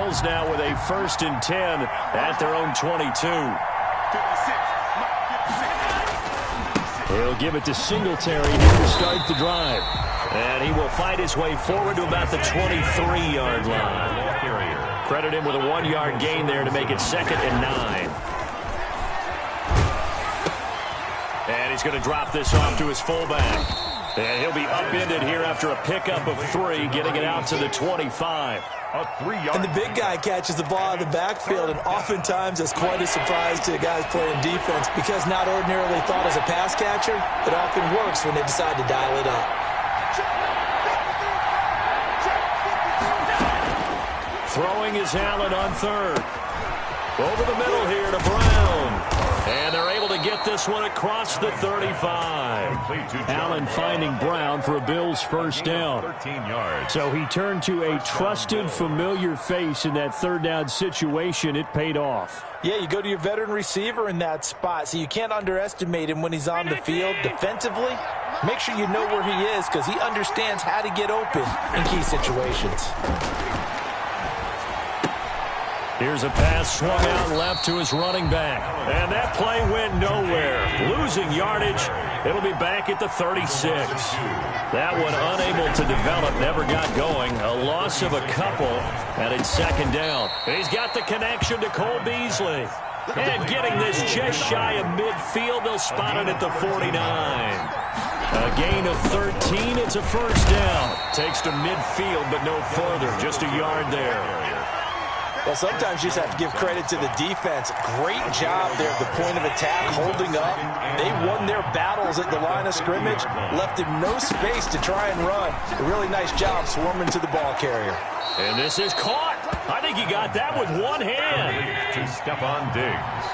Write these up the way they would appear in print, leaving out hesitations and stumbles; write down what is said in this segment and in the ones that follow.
Bills now with a 1st and 10 at their own 22. He'll give it to Singletary here to start the drive. And he will fight his way forward to about the 23-yard line. Credit him with a 1-yard gain there to make it 2nd and 9. And he's going to drop this off to his fullback. And he'll be upended here after a pickup of 3, getting it out to the 25. And the big guy catches the ball out of the backfield, and oftentimes it's quite a surprise to the guys playing defense because not ordinarily thought as a pass catcher, it often works when they decide to dial it up. Throwing is Allen on 3rd. Over the middle here to Brown. And they're able to get this one across the 35. Allen finding Brown for a Bills first down. 13 yards. So he turned to a trusted, familiar face in that 3rd down situation. It paid off. Yeah, you go to your veteran receiver in that spot, so you can't underestimate him when he's on the field defensively. Make sure you know where he is because he understands how to get open in key situations. Here's a pass swung out left to his running back. And that play went nowhere. Losing yardage. It'll be back at the 36. That one unable to develop, never got going. A loss of a couple, and it's 2nd down. He's got the connection to Cole Beasley. And getting this just shy of midfield, they'll spot it at the 49. A gain of 13, it's a 1st down. Takes to midfield, but no further. Just a yard there. Well, sometimes you just have to give credit to the defense. Great job there at the point of attack, holding up. They won their battles at the line of scrimmage, left him no space to try and run. A really nice job swarming to the ball carrier. And this is caught. I think he got that with one hand. To Stephon Diggs.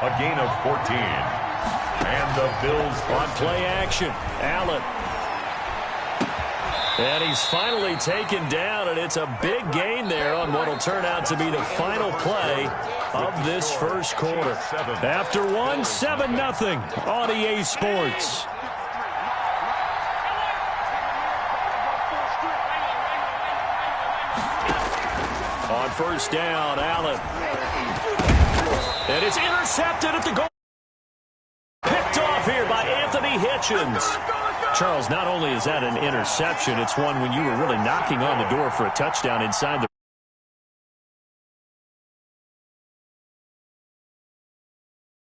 A gain of 14. And the Bills on play action. Allen. And he's finally taken down, and it's a big gain there on what will turn out to be the final play of this first quarter. After 1, 7-0 on EA Sports. On 1st down, Allen. And it's intercepted at the goal. Picked off here by Anthony Hitchens. Charles, not only is that an interception, it's one when you were really knocking on the door for a touchdown inside the...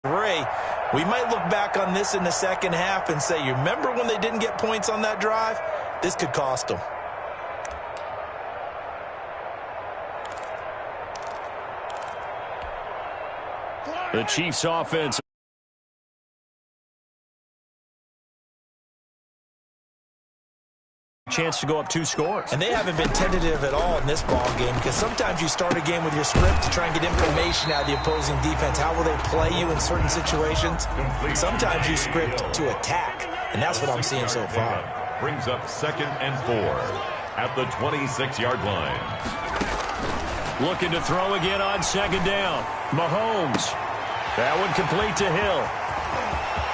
Ray, we might look back on this in the second half and say, you remember when they didn't get points on that drive? This could cost them. The Chiefs offense. Chance to go up 2 scores. And they haven't been tentative at all in this ball game because sometimes you start a game with your script to try and get information out of the opposing defense. How will they play you in certain situations? Sometimes you script to attack, and that's what I'm seeing so far. Brings up 2nd and 4 at the 26-yard line. Looking to throw again on 2nd down. Mahomes. That one complete to Hill.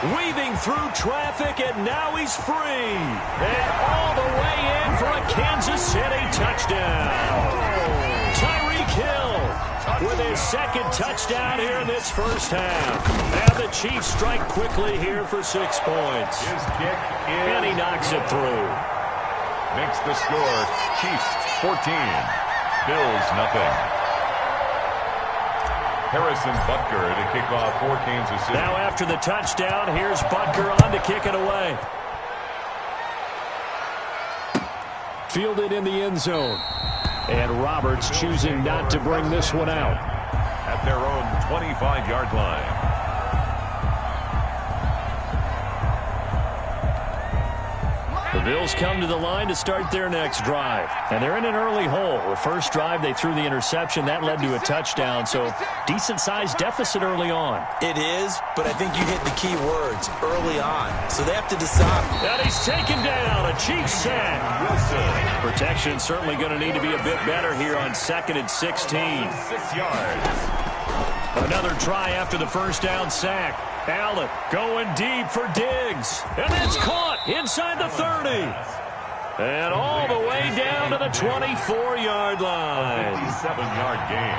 Weaving through traffic, and now he's free. And all the way in for a Kansas City touchdown. Tyreek Hill with his 2nd touchdown here in this first half. And the Chiefs strike quickly here for 6 points. His kick is... And he knocks it through. Makes the score Chiefs 14, Bills nothing. Harrison Butker to kick off for Kansas City. Now after the touchdown, here's Butker on to kick it away. Fielded in the end zone. And Roberts choosing not to bring this one out. At their own 25-yard line. The Bills come to the line to start their next drive. And they're in an early hole. The first drive, they threw the interception. That led to a touchdown. So decent-sized deficit early on. It is, but I think you hit the key words, early on. So they have to decide. And he's taken down. A Chiefs sack. Protection certainly going to need to be a bit better here on 2nd and 16. 6 yards. Another try after the first down sack. Allen going deep for Diggs. And it's caught inside the 30. And all the way down to the 24-yard line. 57-yard gain.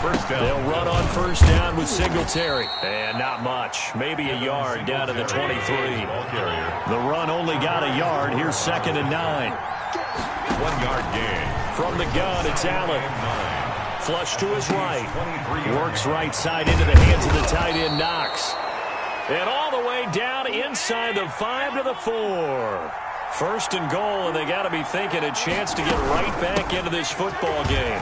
First down. They'll run on first down with Singletary. And not much. Maybe a yard down to the 23. The run only got a yard. Here's 2nd and 9. 1-yard gain. From the gun, it's Allen. Flush to his right. Works right side into the hands of the tight end, Knox. And all the way down inside the 5 to the 4. First and goal, and they got to be thinking a chance to get right back into this football game.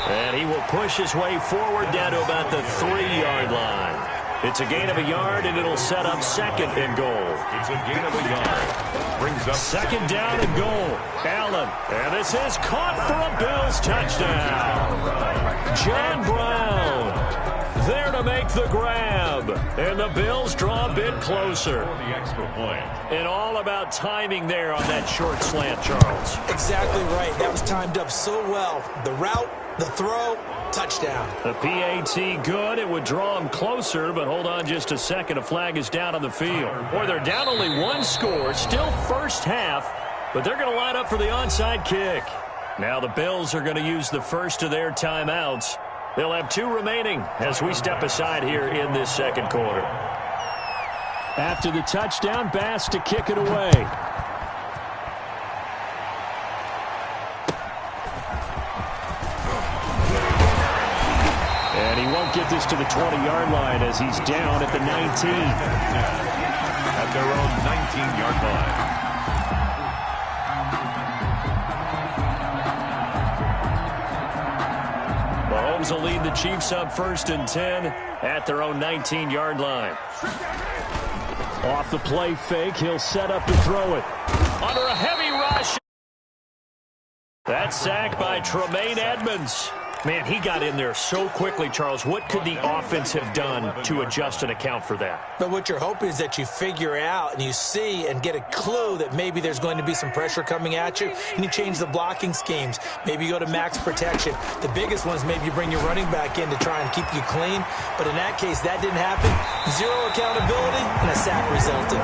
And he will push his way forward down to about the 3-yard line. It's a gain of a yard, and it'll set up 2nd and goal. It's a gain of a yard. Brings up 2nd down and goal. Allen. And this is caught for a Bills touchdown. John Brown there to make the grab. And the Bills draw a bit closer. The extra point. And all about timing there on that short slant, Charles. Exactly right. That was timed up so well. The route, the throw, touchdown. The PAT good. It would draw them closer, but hold on just a second. A flag is down on the field. Boy, they're down only 1 score. Still first half, but they're going to line up for the onside kick. Now the Bills are going to use the first of their timeouts. They'll have 2 remaining as we step aside here in this 2nd quarter. After the touchdown, Bass to kick it away. And he won't get this to the 20-yard line as he's down at the 19. At their own 19-yard line. Mahomes will lead the Chiefs up 1st and 10 at their own 19-yard line. Off the play fake, he'll set up to throw it. Under a heavy rush. That's sacked by Tremaine Edmonds. Man, he got in there so quickly, Charles. What could the offense have done to adjust and account for that? But what you're hoping is that you figure out and you see and get a clue that maybe there's going to be some pressure coming at you, and you change the blocking schemes. Maybe you go to max protection. The biggest one is maybe you bring your running back in to try and keep you clean. But in that case, that didn't happen. 0 accountability, and a sack resulted.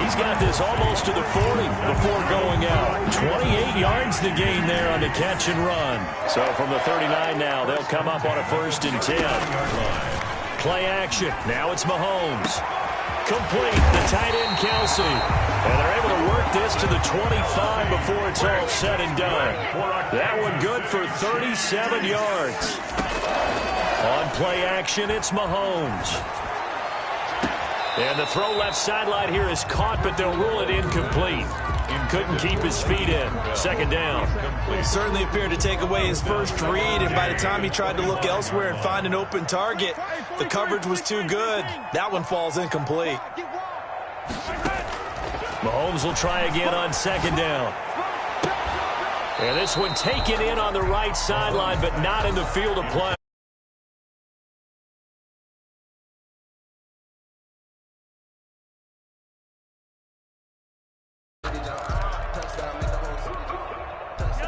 He's got this almost to the 40 before going out. 28 yards to gain there on the catch and run. So from the 39 now, they'll come up on a 1st and 10. Play action. Now it's Mahomes. Complete. The tight end, Kelsey. And they're able to work this to the 25 before it's all said and done. That one good for 37 yards. On play action, it's Mahomes. And the throw left sideline here is caught, but they'll rule it incomplete. Couldn't keep his feet in. 2nd down. Certainly appeared to take away his first read, and by the time he tried to look elsewhere and find an open target, the coverage was too good. That one falls incomplete. Mahomes will try again on 2nd down. And this one taken in on the right sideline, but not in the field of play.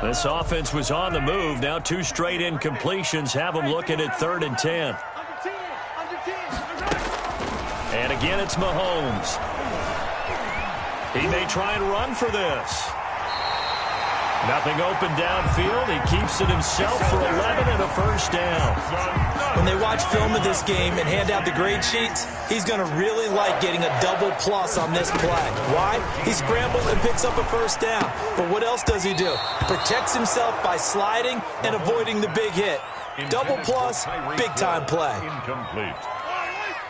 This offense was on the move. Now 2 straight incompletions have them looking at 3rd and 10. And again, it's Mahomes. He may try and run for this. Nothing open downfield. He keeps it himself for 11 and a 1st down. When they watch film of this game and hand out the grade sheets, he's going to really like getting a double plus on this play. Why? He scrambles and picks up a 1st down. But what else does he do? Protects himself by sliding and avoiding the big hit. Double plus, big-time play. Incomplete.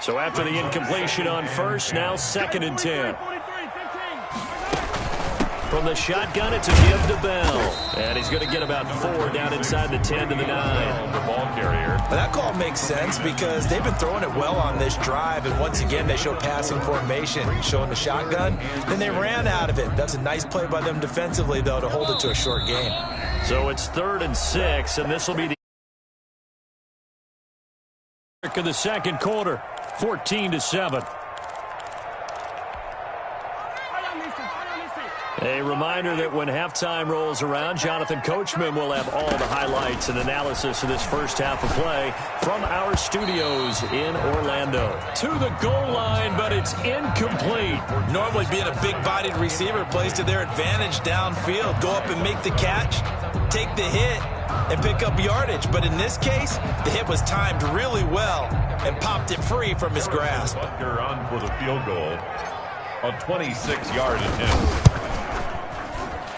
So after the incompletion on 1st, now 2nd and 10. From the shotgun, it's a give to Bell. And he's going to get about 4 down inside the 10 to the 9. The ball carrier. But that call makes sense because they've been throwing it well on this drive, and once again they show passing formation, showing the shotgun. Then they ran out of it. That's a nice play by them defensively, though, to hold it to a short game. So it's 3rd and 6, and this will be the of the 2nd quarter, 14-7. A reminder that when halftime rolls around, Jonathan Coachman will have all the highlights and analysis of this first half of play from our studios in Orlando. To the goal line, but it's incomplete. Normally being a big-bodied receiver plays to their advantage downfield. Go up and make the catch, take the hit, and pick up yardage. But in this case, the hit was timed really well and popped it free from his grasp. Butker on for the field goal. A 26-yard attempt.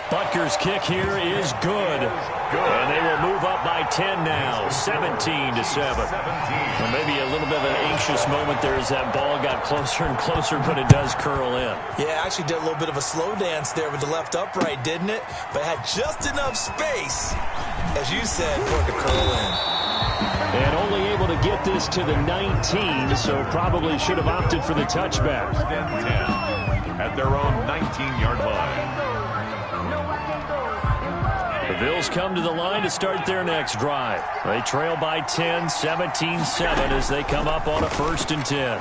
Butker's kick here is good. And they will move up by 10 now, 17-7. Well, maybe a little bit of an anxious moment there as that ball got closer and closer, but it does curl in. Yeah, actually did a little bit of a slow dance there with the left upright, didn't it? But had just enough space, as you said, for it to curl in. And only able to get this to the 19, so probably should have opted for the touchback. 10 at their own 19-yard line. The Bills come to the line to start their next drive. They trail by 10, 17-7 as they come up on a 1st and 10.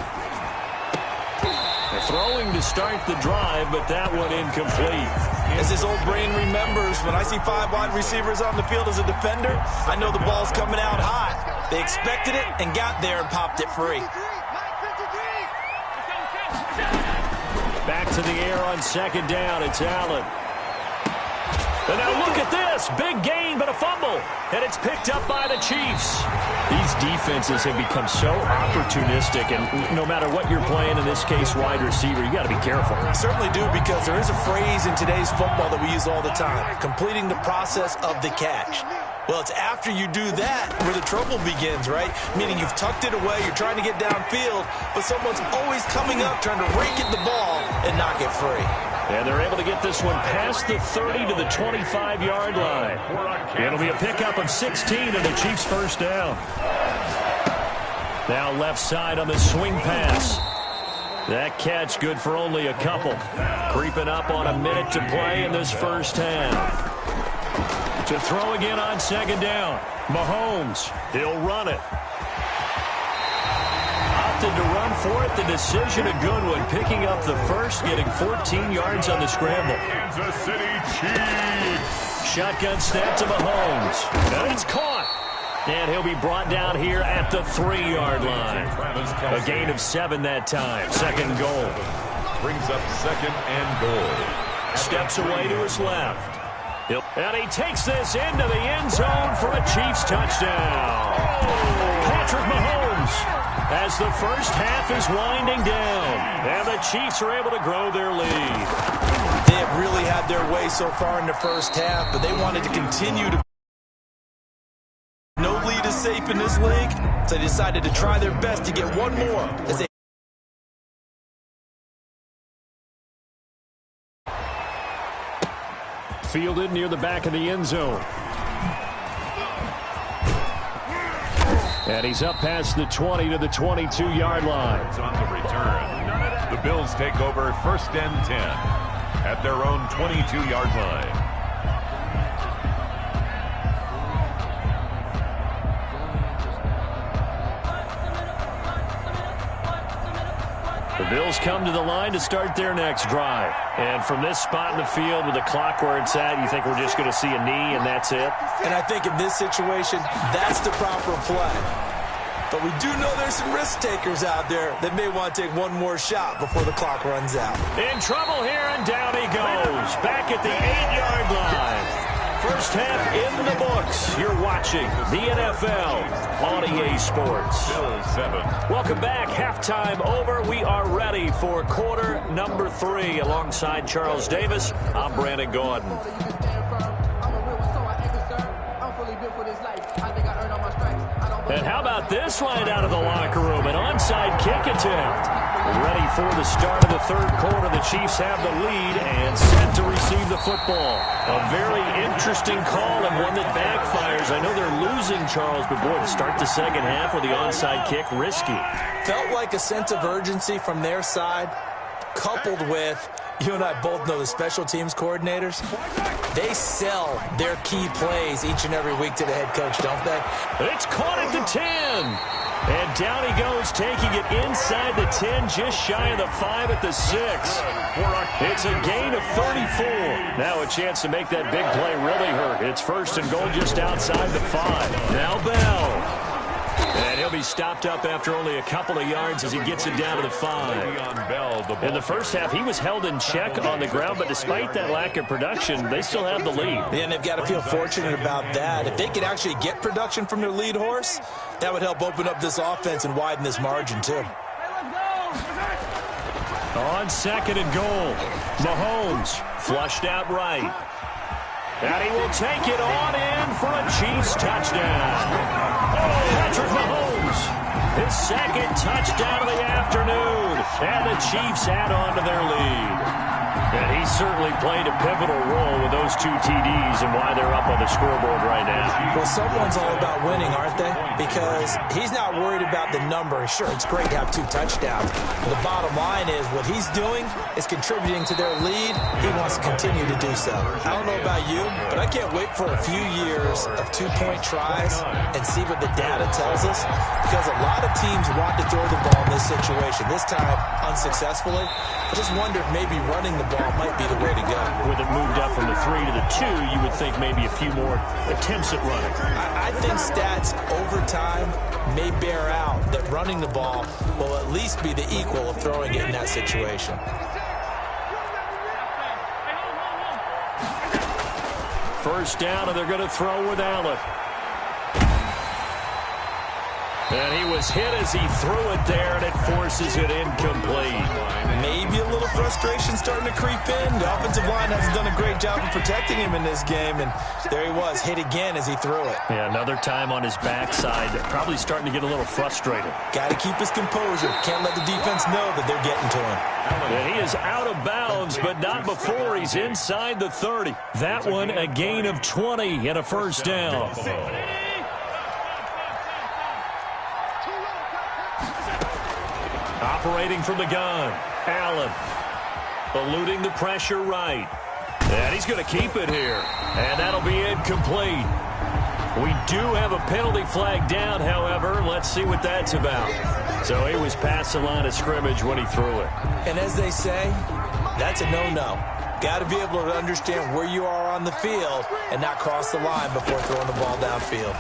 They're throwing to start the drive, but that one incomplete. As his old brain remembers, when I see 5 wide receivers on the field as a defender, I know the ball's coming out hot. They expected it and got there and popped it free. Back to the air on 2nd down. It's Allen. And now look at this. Big gain, but a fumble. And it's picked up by the Chiefs. These defenses have become so opportunistic, and no matter what you're playing, in this case, wide receiver, you got to be careful. I certainly do, because there is a phrase in today's football that we use all the time, completing the process of the catch. Well, it's after you do that where the trouble begins, right? Meaning you've tucked it away, you're trying to get downfield, but someone's always coming up trying to rake at the ball and knock it free. And they're able to get this one past the 30 to the 25-yard line. It'll be a pickup of 16 and the Chiefs' first down. Now left side on the swing pass. That catch good for only a couple. Creeping up on a minute to play in this first half. To throw again on 2nd down. Mahomes, he'll run it. Opted to run for it. The decision a good one. Picking up the first, getting 14 yards on the scramble. Kansas City Chiefs. Shotgun snap to Mahomes. And it's caught. And he'll be brought down here at the 3-yard line. A gain of 7 that time. 2nd goal. Brings up 2nd and goal. Steps away to his left. And he takes this into the end zone for a Chiefs touchdown. Patrick Mahomes, as the first half is winding down. And the Chiefs are able to grow their lead. They have really had their way so far in the first half, but they wanted to continue to. No lead is safe in this league, so they decided to try their best to get one more as they. Fielded near the back of the end zone. And he's up past the 20 to the 22-yard line. On the return, the Bills take over 1st and 10 at their own 22-yard line. The Bills come to the line to start their next drive. And from this spot in the field with the clock where it's at, you think we're just going to see a knee and that's it? And I think in this situation, that's the proper play. But we do know there's some risk takers out there that may want to take one more shot before the clock runs out. In trouble here, and down he goes. Back at the 8-yard line. First half in the books. You're watching the NFL on EA Sports. Bills 7. Welcome back. Halftime over. We are ready for quarter number 3. Alongside Charles Davis, I'm Brandon Gordon. And how about this line out of the locker room? An onside kick attempt. Ready for the start of the 3rd quarter. The Chiefs have the lead and set to receive the football. A very interesting call and one that backfires. I know they're losing, Charles, but boy, to start the 2nd half with the onside kick, risky. Felt like a sense of urgency from their side, coupled with You and I both know the special teams coordinators, they sell their key plays each and every week to the head coach, don't they? It's caught at the 10. And down he goes, taking it inside the 10, just shy of the 5 at the 6. It's a gain of 34. Now a chance to make that big play really hurt. It's first and goal just outside the 5. Now Bell. And he'll be stopped up after only a couple of yards as he gets it down to the 5. In the first half, he was held in check on the ground, but despite that lack of production, they still have the lead. And they've got to feel fortunate about that. If they could actually get production from their lead horse, that would help open up this offense and widen this margin, too. On second and goal, Mahomes flushed out right. And he will take it on in for a Chiefs touchdown. Patrick Mahomes, his second touchdown of the afternoon. And the Chiefs add on to their lead. And he certainly played a pivotal role with those 2 TDs and why they're up on the scoreboard right now. Well, someone's all about winning, aren't they? Because he's not worried about the number. Sure, it's great to have 2 touchdowns. But the bottom line is what he's doing is contributing to their lead. He wants to continue to do so. I don't know about you, but I can't wait for a few years of 2-point tries and see what the data tells us. Because a lot of teams want to throw the ball in this situation. This time, unsuccessfully. I just wonder if maybe running the ball might be the way to go. With it moved up from the 3 to the 2, you would think maybe a few more attempts at running. I think stats over time may bear out that running the ball will at least be the equal of throwing it in that situation. First down, and they're going to throw with Allen. And he was hit as he threw it there, and it forces it incomplete. Maybe a little frustration starting to creep in. The offensive line hasn't done a great job of protecting him in this game, and there he was, hit again as he threw it. Yeah, another time on his backside, probably starting to get a little frustrated. Got to keep his composure. Can't let the defense know that they're getting to him. And he is out of bounds, but not before he's inside the 30. That one, a gain of 20 and a first down. Operating from the gun, Allen, eluding the pressure right. And he's going to keep it here. And that'll be incomplete. We do have a penalty flag down, however. Let's see what that's about. So he was past the line of scrimmage when he threw it. And as they say, that's a no-no. Got to be able to understand where you are on the field and not cross the line before throwing the ball downfield.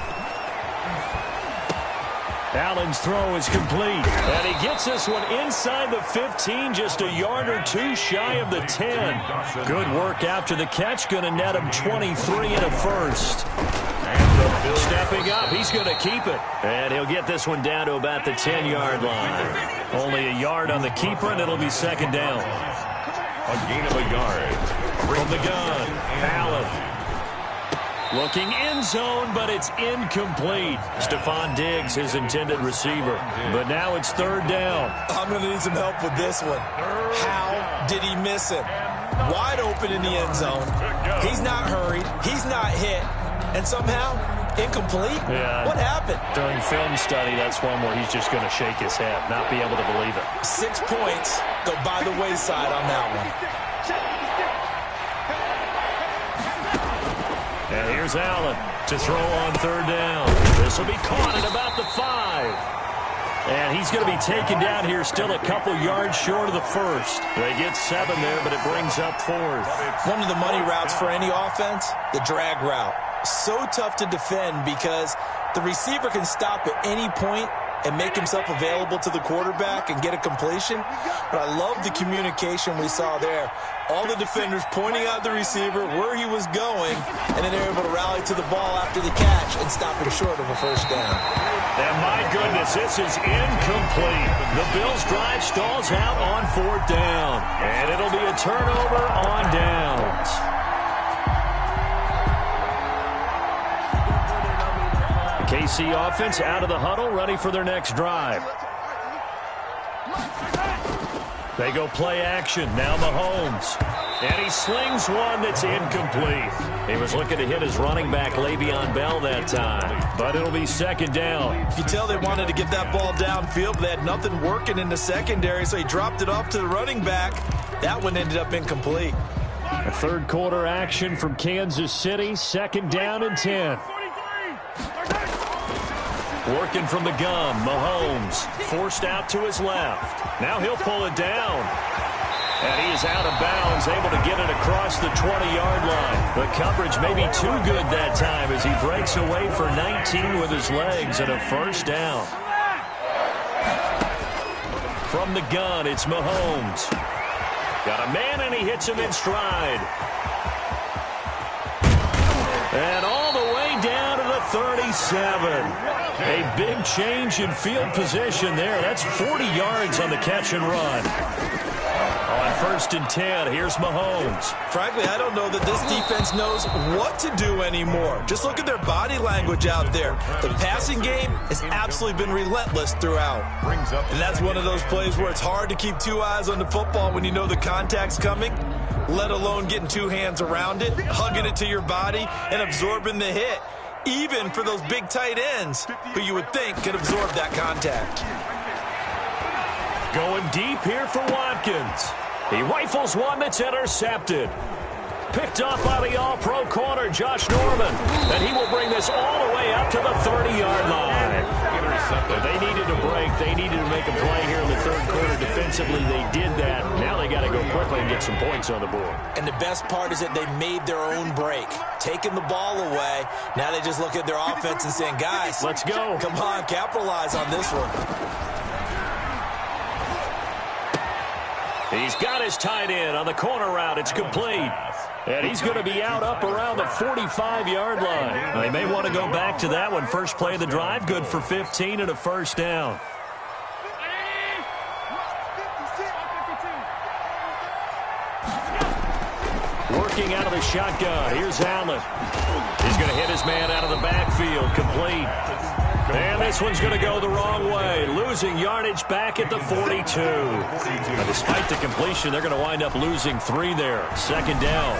Allen's throw is complete. And he gets this one inside the 15, just a yard or 2 shy of the 10. Good work after the catch. Going to net him 23 and a first. Stepping up, he's going to keep it. And he'll get this one down to about the 10-yard line. Only a yard on the keeper, and it'll be second down. A gain of a yard. From the gun, Allen. Looking end zone, but it's incomplete. Stephon Diggs, his intended receiver. But now it's third down. I'm going to need some help with this one. How did he miss him? Wide open in the end zone. He's not hurried. He's not hit. And somehow, incomplete? Yeah. What happened? During film study, that's one where he's just going to shake his head, not be able to believe it. 6 points go by the wayside on that one. And here's Allen to throw on third down. This will be caught at about the 5. And he's going to be taken down here still a couple yards short of the first. They get 7 there, but it brings up 4th. One of the money routes for any offense, the drag route. So tough to defend because the receiver can stop at any point and make himself available to the quarterback and get a completion. But I love the communication we saw there. All the defenders pointing out the receiver, where he was going, and then they're able to rally to the ball after the catch and stop him short of a first down. And my goodness, this is incomplete. The Bills' drive stalls out on 4th down. And it'll be a turnover on downs. KC offense out of the huddle, ready for their next drive. They go play action. Now Mahomes. And he slings one that's incomplete. He was looking to hit his running back, Le'Veon Bell, that time. But it'll be second down. You can tell they wanted to get that ball downfield, but they had nothing working in the secondary, so he dropped it off to the running back. That one ended up incomplete. A third quarter action from Kansas City. Second down and 10. Working from the gun, Mahomes forced out to his left. Now he'll pull it down. And he is out of bounds, able to get it across the 20-yard line. The coverage may be too good that time as he breaks away for 19 with his legs and a first down. From the gun, it's Mahomes. Got a man, and he hits him in stride. And all the way down to the 37. A big change in field position there. That's 40 yards on the catch and run. On first and 10, here's Mahomes. Frankly, I don't know that this defense knows what to do anymore. Just look at their body language out there. The passing game has absolutely been relentless throughout. And that's one of those plays where it's hard to keep two eyes on the football when you know the contact's coming, let alone getting two hands around it, hugging it to your body, and absorbing the hit. Even for those big tight ends who you would think could absorb that contact. Going deep here for Watkins. He rifles one that's intercepted. Picked up by the all-pro corner, Josh Norman. And he will bring this all the way up to the 30-yard line. They needed a break. They needed to make a play here in the third quarter defensively. They did that. Now they got to go quickly and get some points on the board. And the best part is that they made their own break. Taking the ball away. Now they just look at their offense and saying, guys, let's go. Come on, capitalize on this one. He's got his tight end on the corner route. It's complete. And he's going to be out up around the 45-yard line. They may want to go back to that one. First play of the drive, good for 15 and a first down. Working out of the shotgun. Here's Allen. He's going to hit his man out of the backfield. Complete. And this one's going to go the wrong way. Losing yardage back at the 42. Now, despite the completion, they're going to wind up losing 3 there. Second down.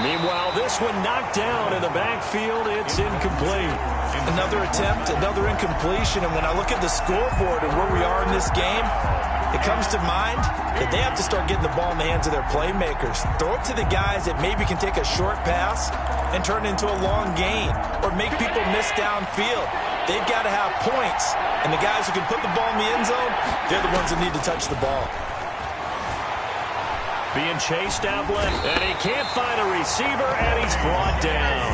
Meanwhile, this one knocked down in the backfield. It's incomplete. Another attempt, another incompletion. And when I look at the scoreboard and where we are in this game, it comes to mind that they have to start getting the ball in the hands of their playmakers. Throw it to the guys that maybe can take a short pass and turn it into a long gain or make people miss downfield. They've got to have points. And the guys who can put the ball in the end zone, they're the ones that need to touch the ball. Being chased out left, and he can't find a receiver, and he's brought down.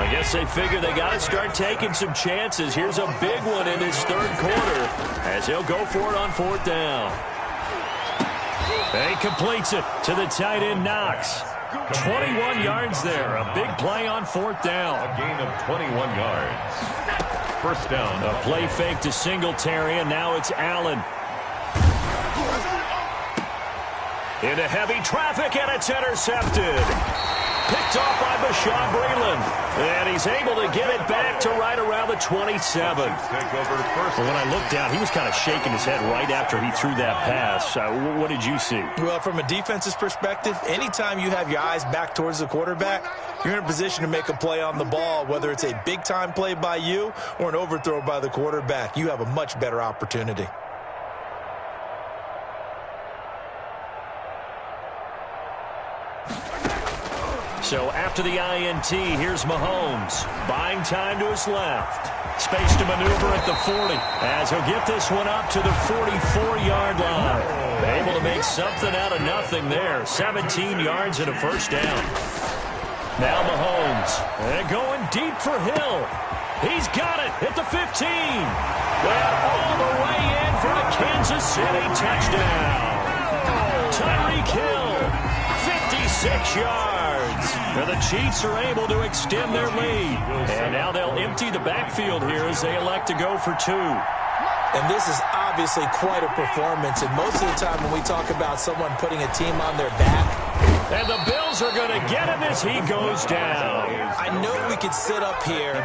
I guess they figure they got to start taking some chances. Here's a big one in this third quarter as he'll go for it on fourth down. And he completes it to the tight end, Knox. 21 yards there. A big play on fourth down. A gain of 21 yards. First down. A play fake to Singletary, and now it's Allen. Into heavy traffic, and it's intercepted. Picked off by Bashaud Breeland. And he's able to get it back to right around the 27. Well, when I looked down, he was kind of shaking his head right after he threw that pass. What did you see? Well, from a defense's perspective, anytime you have your eyes back towards the quarterback, you're in a position to make a play on the ball, whether it's a big-time play by you or an overthrow by the quarterback. You have a much better opportunity. So after the INT, here's Mahomes. Buying time to his left. Space to maneuver at the 40 as he'll get this one up to the 44-yard line. Able to make something out of nothing there. 17 yards and a first down. Now Mahomes. And going deep for Hill. He's got it at the 15. And all the way in for a Kansas City touchdown. Tyreek Hill, 56 yards. And the Chiefs are able to extend their lead. And now they'll empty the backfield here as they elect to go for 2. And this is obviously quite a performance. And most of the time when we talk about someone putting a team on their back. And the Bills are going to get him as he goes down. I know we could sit up here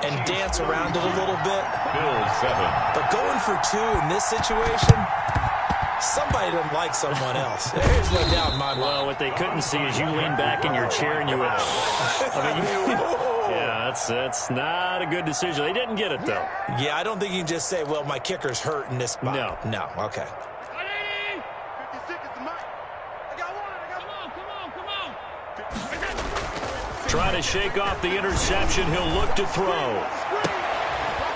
and dance around it a little bit. Bills 7. But going for 2 in this situation, somebody doesn't like someone else. There's no doubt in my mind. Well, what they couldn't see is you lean back in your chair and you went, yeah, that's not a good decision. They didn't get it, though. Yeah, I don't think you can just say, well, my kicker's hurt in this spot. No. No, okay. Trying to shake off the interception. He'll look to throw.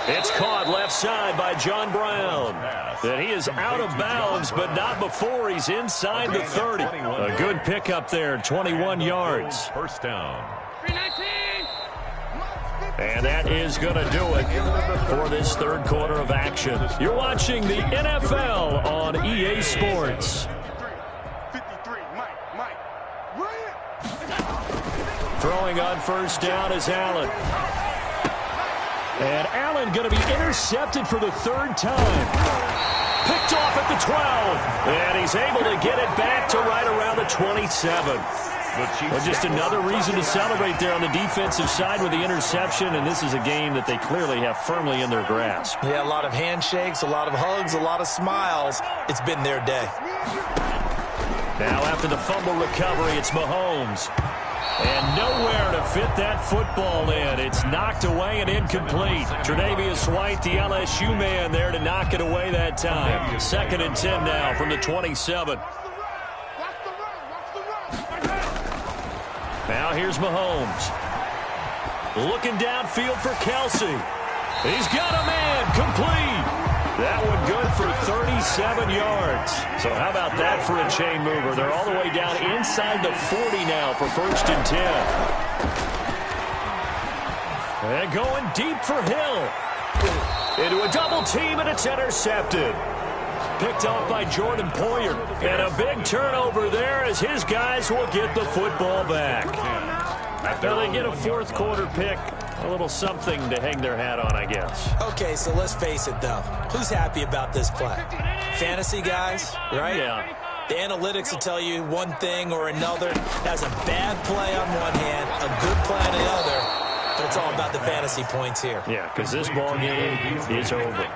It's caught left side by John Brown. And he is out of bounds, but not before he's inside the 30. A good pickup there, 21 yards. First down. And that is going to do it for this third quarter of action. You're watching the NFL on EA Sports. Throwing on first down is Allen. And Allen going to be intercepted for the third time. Picked off at the 12. And he's able to get it back to right around the 27. Well, just another reason to celebrate there on the defensive side with the interception, and this is a game that they clearly have firmly in their grasp. Yeah, a lot of handshakes, a lot of hugs, a lot of smiles. It's been their day. Now after the fumble recovery, it's Mahomes. And nowhere to fit that football in. It's knocked away and incomplete. Tre'Davious White, the LSU man, there to knock it away that time. 2nd and 10 now from the 27. Now here's Mahomes. Looking downfield for Kelsey. He's got a man, complete. That one good for 37 yards. So how about that for a chain mover? They're all the way down inside the 40 now for 1st and 10. And going deep for Hill. Into a double team, and it's intercepted. Picked off by Jordan Poyer. And a big turnover there as his guys will get the football back. Now they get a fourth quarter pick. A little something to hang their hat on, I guess. Okay, so let's face it, though. Who's happy about this play? Fantasy guys, right? Yeah. The analytics will tell you one thing or another. Has a bad play on one hand, a good play on the other. But it's all about the fantasy points here. Yeah, because this ball game is over.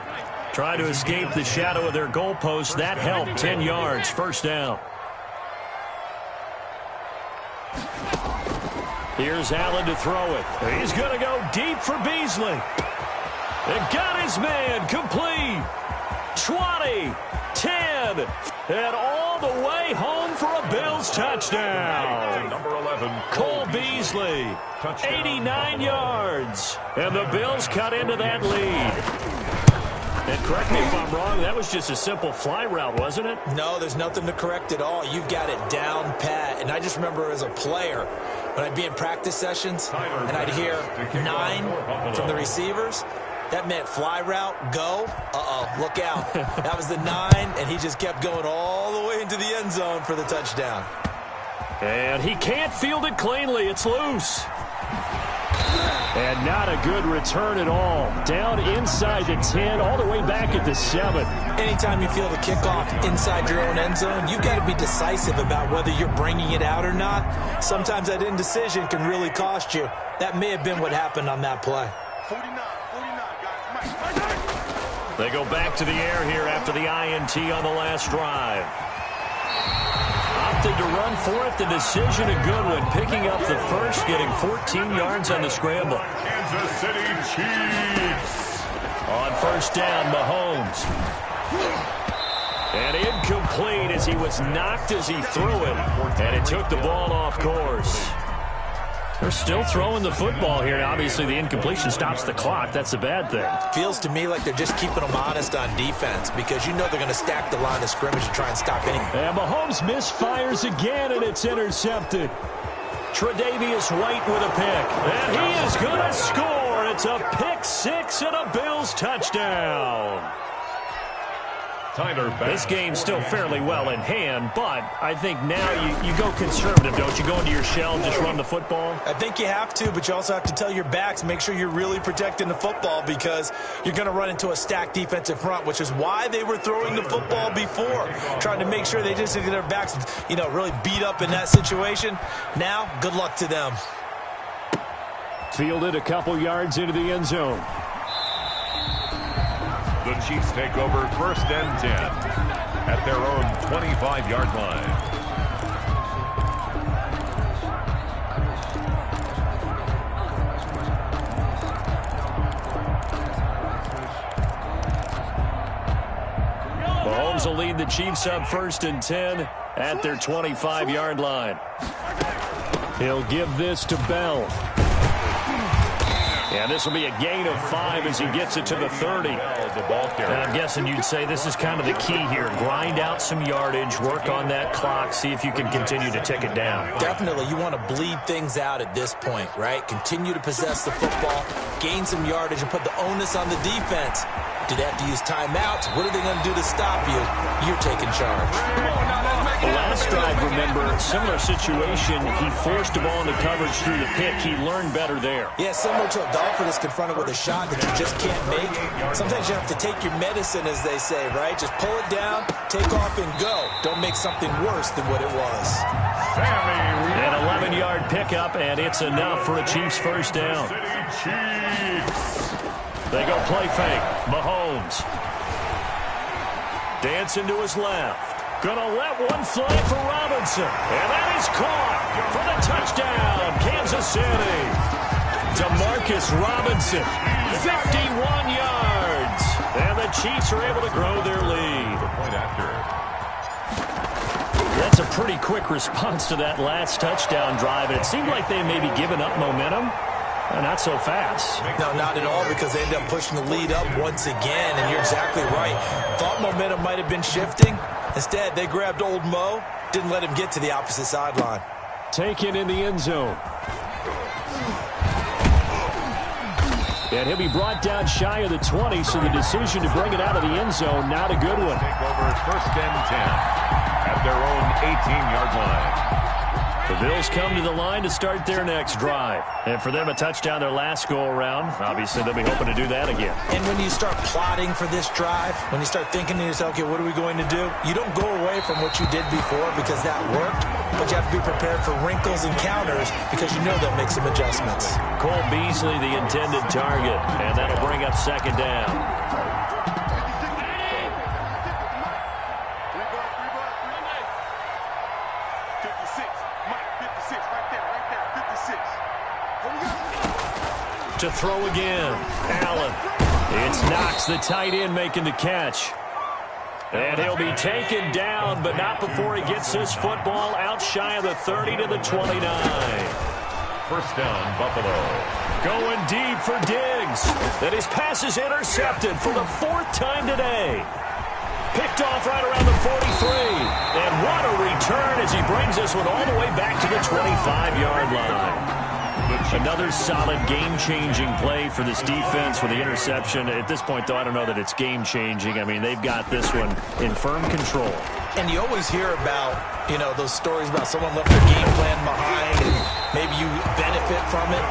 Trying to escape the shadow of their goalpost. That helped. 10 yards. First down. Here's Allen to throw it. He's going to go deep for Beasley. And got his man complete. 20, 10, and all the way home for a Bills touchdown. Number 11, Cole Beasley, 89 yards. And the Bills cut into that lead. And correct me if I'm wrong, that was just a simple fly route, wasn't it? No, there's nothing to correct at all. You've got it down pat. And I just remember as a player, when I'd be in practice sessions and I'd hear 9 from the receivers, that meant fly route, go. Uh-oh, look out. That was the 9, and he just kept going all the way into the end zone for the touchdown. And he can't field it cleanly. It's loose. And not a good return at all. Down inside the 10, all the way back at the 7. Anytime you feel the kickoff inside your own end zone, you've got to be decisive about whether you're bringing it out or not. Sometimes that indecision can really cost you. That may have been what happened on that play. They go back to the air here after the INT on the last drive. Opted to run for it. The decision a good one. Picking up the first, getting 14 yards on the scramble. Kansas City Chiefs. On first down, Mahomes. And incomplete as he was knocked as he threw it. And it took the ball off course. They're still throwing the football here. Obviously, the incompletion stops the clock. That's a bad thing. Feels to me like they're just keeping them honest on defense because you know they're going to stack the line of scrimmage and try and stop anything. And Mahomes misfires again, and it's intercepted. Tre'Davious White with a pick. And he is going to score. It's a pick 6 and a Bills touchdown. This game's still fairly well in hand, but I think now you go conservative, don't you? Go into your shell and just run the football? I think you have to, but you also have to tell your backs, make sure you're really protecting the football because you're going to run into a stacked defensive front, which is why they were throwing the football before, trying to make sure they just get their backs, really beat up in that situation. Now, good luck to them. Fielded a couple yards into the end zone. The Chiefs take over 1st and 10 at their own 25-yard line. Mahomes will lead the Chiefs up 1st and 10 at their 25-yard line. He'll give this to Bell. And this will be a gain of 5 as he gets it to the 30. And I'm guessing you'd say this is kind of the key here. Grind out some yardage, work on that clock, see if you can continue to tick it down. Definitely. You want to bleed things out at this point, right? Continue to possess the football, gain some yardage, and put the onus on the defense. Do they have to use timeouts? What are they going to do to stop you? You're taking charge. The last drive, remember, similar situation. He forced the ball into coverage through the pick. He learned better there. Yeah, similar to a golfer that's confronted with a shot that you just can't make. Sometimes you have to take your medicine, as they say, right? Just pull it down, take off, and go. Don't make something worse than what it was. An 11-yard pickup, and it's enough for a Chiefs first down. They go play fake. Mahomes. Dancing to his left. Gonna let one fly for Robinson. And that is caught for the touchdown, Kansas City. DeMarcus Robinson, 51 yards. And the Chiefs are able to grow their lead. That's a pretty quick response to that last touchdown drive. And it seemed like they may be giving up momentum. Not so fast. No, not at all, because they ended up pushing the lead up once again, and you're exactly right. Thought momentum might have been shifting. Instead, they grabbed old Mo, didn't let him get to the opposite sideline. Taken in the end zone. And he'll be brought down shy of the 20, so the decision to bring it out of the end zone, not a good one. Take over first and 10 at their own 18-yard line. The Bills come to the line to start their next drive. And for them, a touchdown their last go-around. Obviously, they'll be hoping to do that again. And when you start plotting for this drive, when you start thinking to yourself, okay, what are we going to do? You don't go away from what you did before because that worked, but you have to be prepared for wrinkles and counters because you know they'll make some adjustments. Cole Beasley, the intended target, and that'll bring up second down. To throw again, Allen. It's Knox, the tight end, making the catch. And he'll be taken down, but not before he gets this football out shy of the 30 to the 29. First down, Buffalo. Going deep for Diggs. And his pass is intercepted for the 4th time today. Picked off right around the 43. And what a return as he brings this one all the way back to the 25-yard line. Another solid game-changing play for this defense with the interception. At this point, though, I don't know that it's game-changing. I mean, they've got this one in firm control. And you always hear about, you know, those stories about someone left their game plan behind and maybe you benefit from it.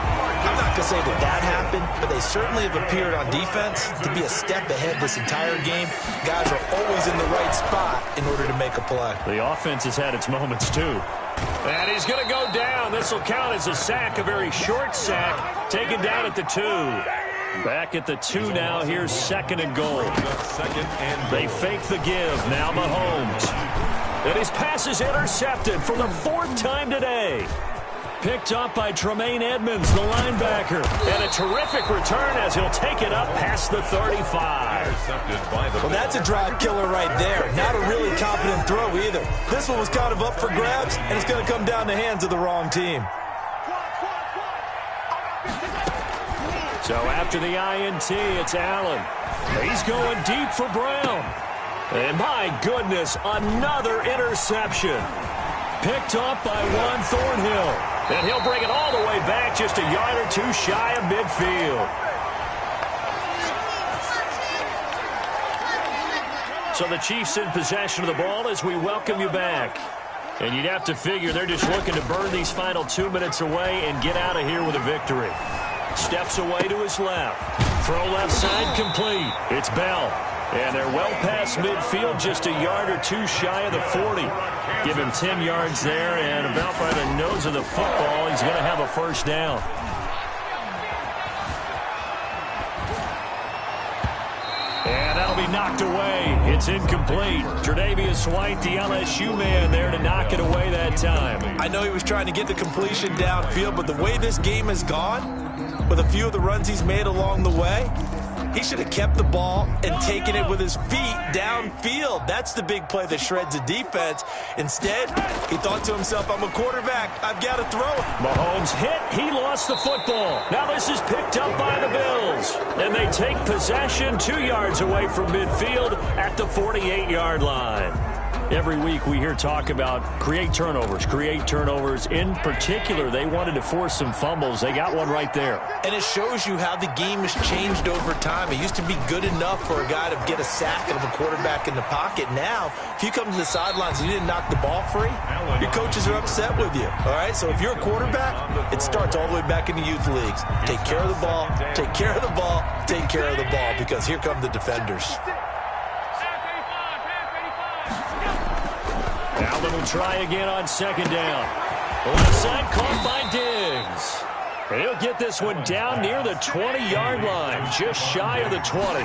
I'm not going to say that that happened, but they certainly have appeared on defense to be a step ahead this entire game. Guys are always in the right spot in order to make a play. The offense has had its moments, too. And he's going to go down. This will count as a sack, a very short sack, taken down at the 2. Back at the 2 now. Here's second and goal. They fake the give. Now Mahomes. And his pass is intercepted for the 4th time today. Picked up by Tremaine Edmonds, the linebacker. And a terrific return as he'll take it up past the 35. Well, that's a drive killer right there. Not a really confident throw either. This one was kind of up for grabs, and it's going to come down the hands of the wrong team. So after the INT, it's Allen. He's going deep for Brown. And my goodness, another interception. Picked up by Juan Thornhill. And he'll bring it all the way back just a yard or 2 shy of midfield. So the Chiefs in possession of the ball as we welcome you back. And you'd have to figure they're just looking to burn these final 2 minutes away and get out of here with a victory. Steps away to his left. Throw left side complete. It's Bell. And they're well past midfield, just a yard or 2 shy of the 40. Give him 10 yards there, and about by the nose of the football, he's going to have a first down. And that'll be knocked away. It's incomplete. Tre'Davious White, the LSU man, there to knock it away that time. I know he was trying to get the completion downfield, but the way this game has gone, with a few of the runs he's made along the way, He should have kept the ball and taken it with his feet downfield. That's the big play that shreds a defense. Instead, he thought to himself, I'm a quarterback. I've got to throw it. Mahomes hit. He lost the football. Now this is picked up by the Bills. And they take possession 2 yards away from midfield at the 48-yard line. Every week we hear talk about create turnovers. In particular, they wanted to force some fumbles. They got one right there. And it shows you how the game has changed over time. It used to be good enough for a guy to get a sack of a quarterback in the pocket. Now, if you come to the sidelines and you didn't knock the ball free, your coaches are upset with you. All right? So if you're a quarterback, it starts all the way back in the youth leagues. Take care of the ball, take care of the ball, take care of the ball, because here come the defenders. Allen will try again on second down. Left side caught by Diggs. And he'll get this one down near the 20-yard line, just shy of the 20.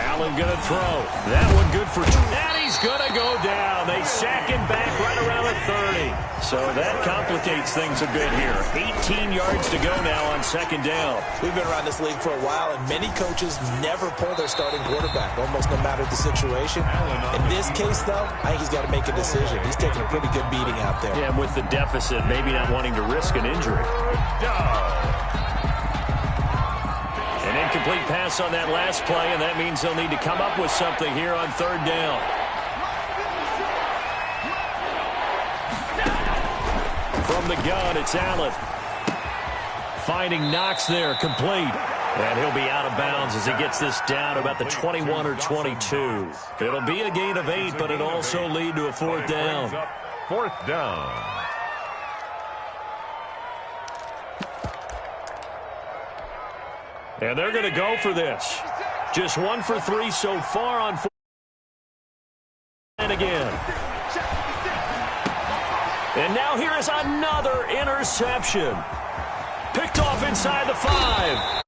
Allen going to throw. That one good for 2. And he's going to go down. They sack him back right around the 30. So that complicates things a bit here. 18 yards to go now on second down. We've been around this league for a while, and many coaches never pull their starting quarterback, almost no matter the situation. In this case, though, I think he's got to make a decision. He's taking a pretty good beating out there. Yeah, with the deficit, maybe not wanting to risk an injury. An incomplete pass on that last play, and that means they'll need to come up with something here on third down. From the gun, it's Allen. Finding Knox there, complete. And he'll be out of bounds as he gets this down about the 21 or 22. It'll be a gain of 8, but it'll also lead to a fourth down. Fourth down. And they're going to go for this. Just 1 for 3 so far on 4. And again. And now here is another interception. Picked off inside the 5.